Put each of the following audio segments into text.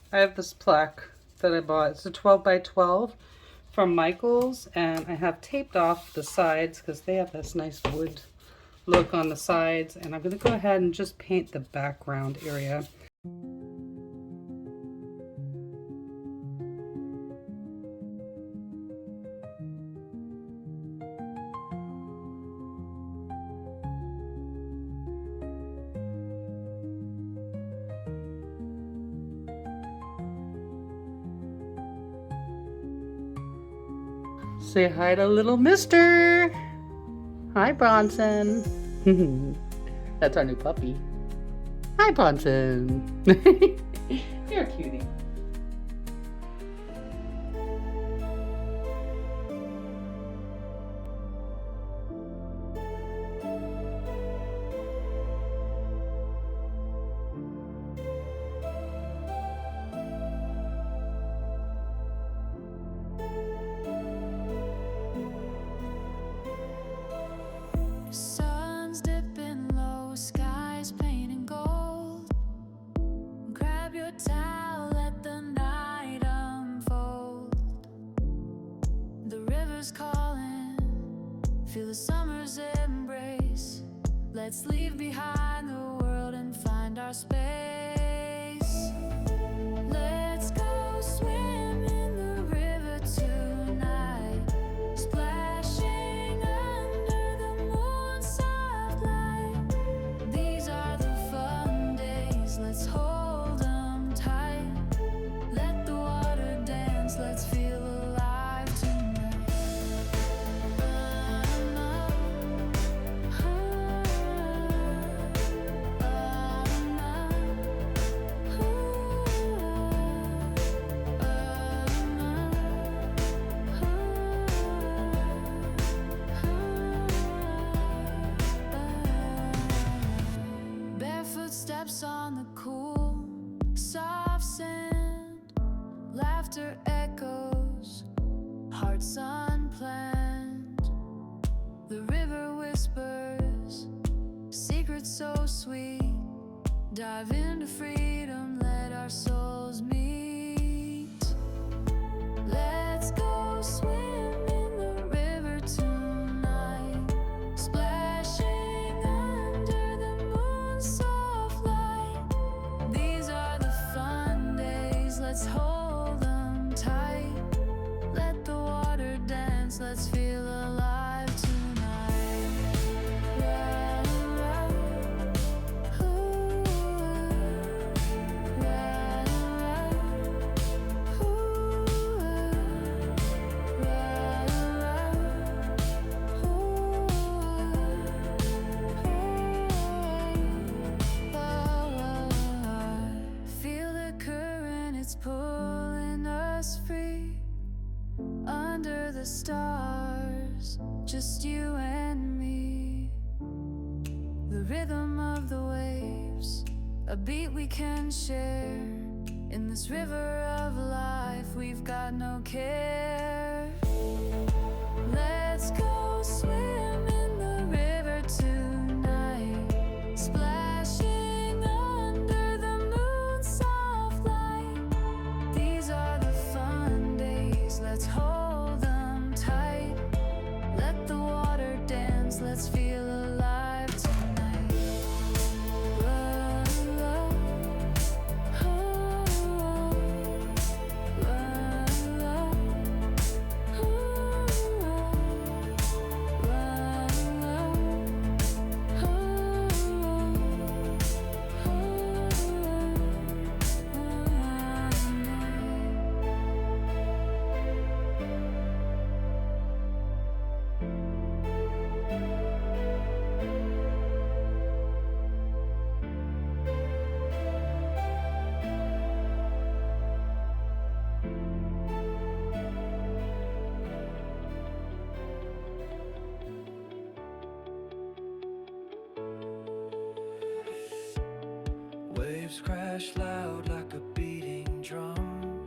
I have this plaque that I bought. It's a 12 by 12 from Michael's, and I have taped off the sides because they have this nice wood look on the sides, and I'm going to go ahead and just paint the background area. Say hi to little mister. Hi, Bronson. That's our new puppy. Hi, Bronson. You're a cutie. Sun's dipping low, skies painting gold. Grab your towel, let the night unfold. The river's calling, feel the summer's embrace. Let's leave behind the world and find our space. Let's go swim in the river tonight, splashing under the moon's soft light. These are the fun days, let's hold them tight. Let the water dance, let's feel alive tonight. Barefoot steps on the cool, soft sand. Laughter echoes, hearts unplanned. The river whispers, secrets so sweet. Dive into freedom, let our souls meet. Let's go swim in the river tonight, splashing under the moon's soft light. These are the fun days, let's hold them tight. Let the water dance, let's feel alive tonight. Feel the current, it's pulling us free. Under the stars, just you and me. The rhythm of the waves, a beat we can share. In this river of life, we've got no care. Let's go swim in the river tonight, splashing under the moon's soft light. These are the fun days, let's hold them tight. Let the water dance, let's feel alive tonight. Waves crash loud like a beating drum.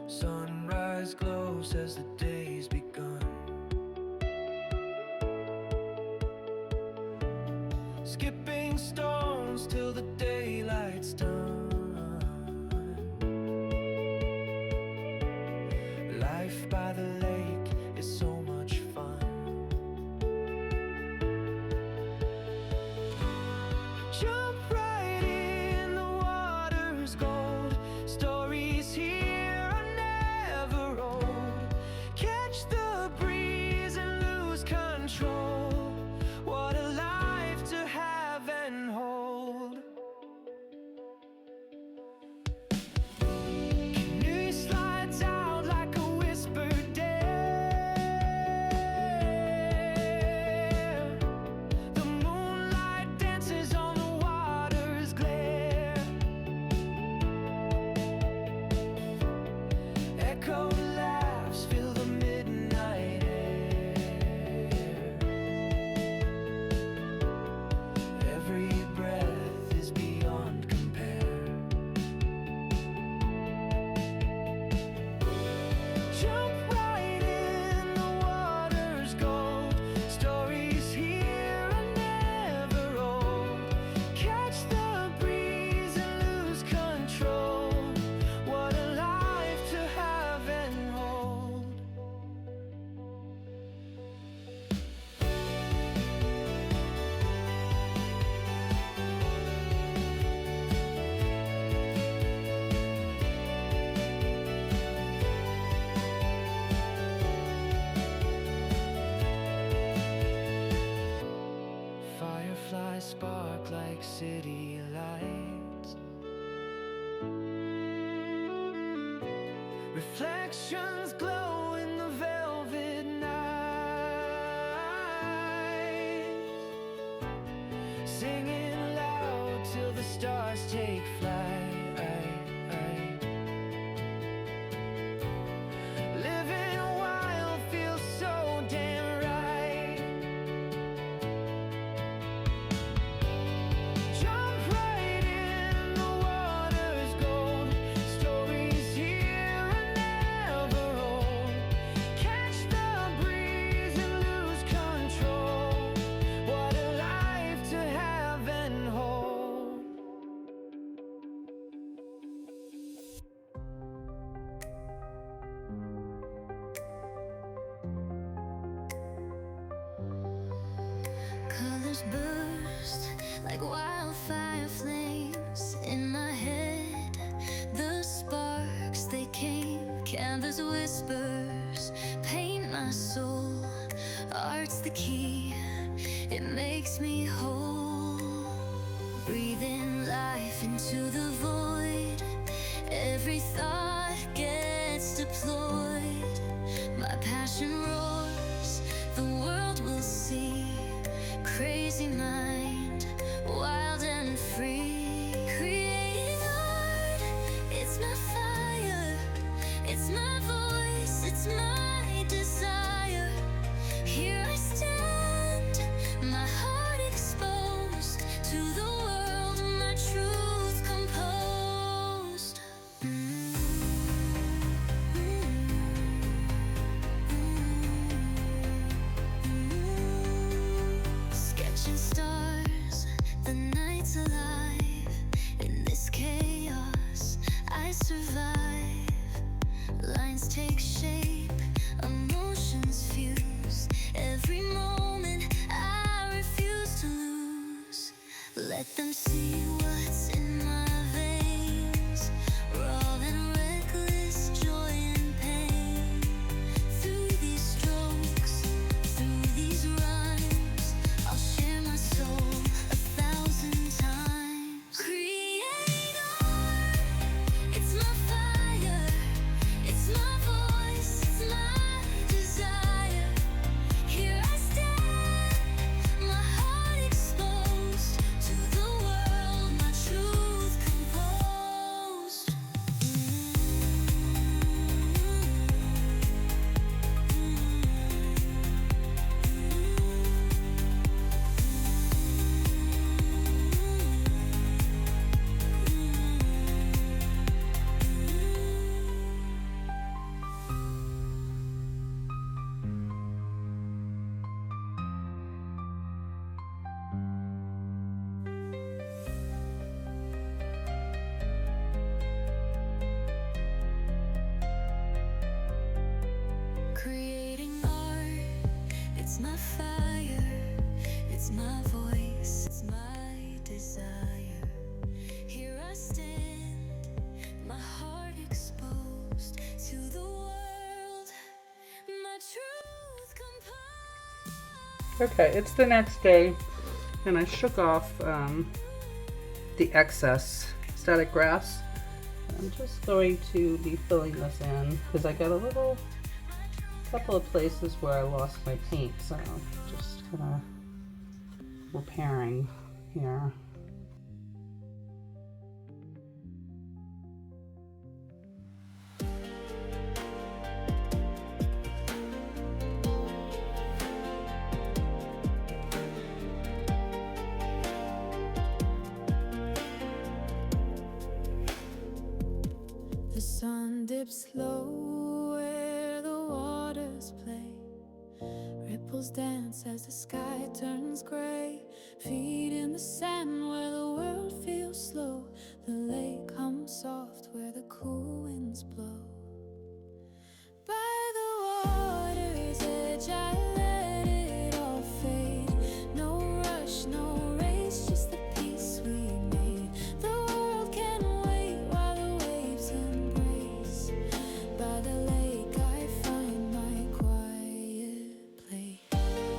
Sunrise glows as the day's begun. Skipping stones till the Jump right in, the water's gold. Stories here are never old. Catch the breeze and lose control. What a life to have and hold. Canoe slides out like a whispered dare. The moonlight dances on the water's glare. Echo laughs fill the midnight air. Every breath is beyond compare. Jump right in, the water's gold. Stories here are never old. Catch the breeze and lose control. What a life to have and hold. Fireflies spark like city lights. Reflections glow in the velvet night. Singing loud till the stars take flight. Living wild feels so damn right. Jump right in, the water's gold. Stories here are never old. Catch the breeze and lose control. What a life to have and hold. Colors burst like wildfire flames in my head. The sparks they came, canvas whispers, paint my soul. Art's the key, it makes me whole. Breathing life into the void. Every thought gets deployed. My passion roars, the world will see. Crazy mind, wild and free. Creating art, it's my fire, it's my voice, it's my desire. Here I stand, my heart exposed to the world, my truth composed. Sketching stars, the night's alive. In this chaos, I survive. Lines take shape, emotions fuse. Every moment I refuse to lose. Let them see what's in my veins. Raw and reckless, joy and pain. Through these strokes, through these rhymes, I'll share my soul 1,000 times. Create art, it's my fire, it's my voice, it's my desire. Here I stand, my heart exposed to the world, my truth composed. Creating art, it's my fire, it's my voice, it's my desire. Okay, it's the next day, and I shook off the excess static grass. I'm just going to be filling this in because I got a couple of places where I lost my paint, so just kind of repairing here. The sun dips low where the waters play. Ripples dance as the sky turns gray. Feet in the sand where the world feels slow. The lake hums soft where the cool winds blow. By the water's edge I let it all fade. No rush, no race, just the peace we made. The world can wait while the waves embrace. By the lake I find my quiet place.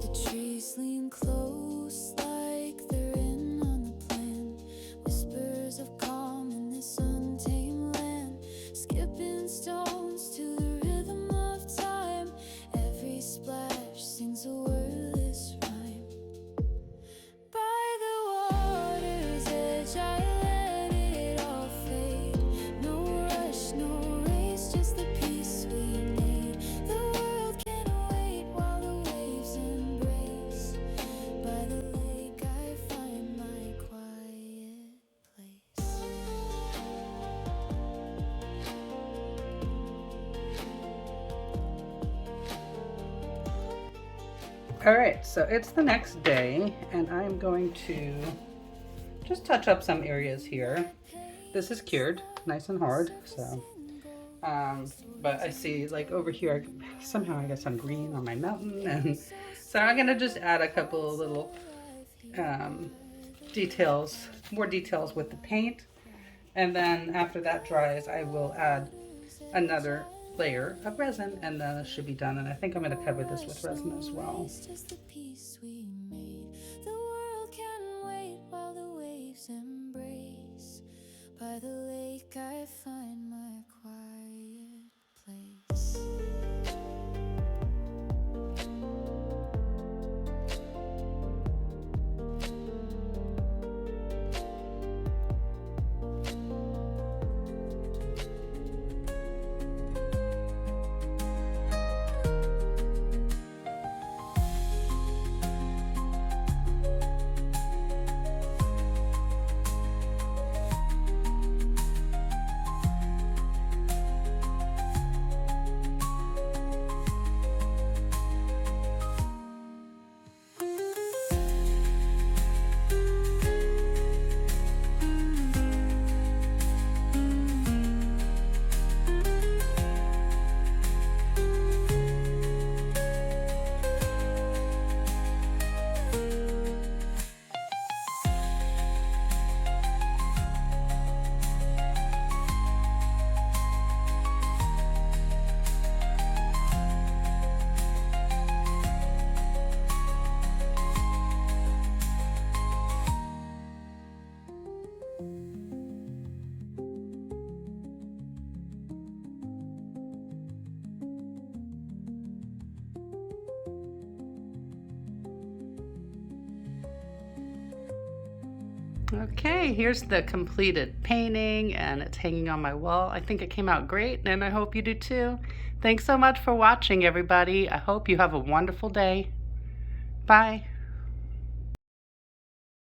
The trees lean close like they're in on the plan. Whispers of calm in this untamed land. Skipping stones to the rhythm of time. Every splash sings a wordless rhyme. By the water's edge I let it all fade. No rush, no race, just the peace we made. The world can wait while the waves embrace. By the lake I find my quiet place. All right, so it's the next day, and I'm going to just touch up some areas here. This is cured, nice and hard, so but I see like over here somehow I got some green on my mountain, and so I'm gonna just add a couple of little details, more details with the paint, and then after that dries I will add another layer of resin, and then it should be done. And I think I'm going to cover this with resin as well. Just the peace we made. The world can wait while the waves embrace. By the lake I find my quiet place. Okay, here's the completed painting, and it's hanging on my wall. I think it came out great, and I hope you do too. Thanks so much for watching, everybody. I hope you have a wonderful day. Bye.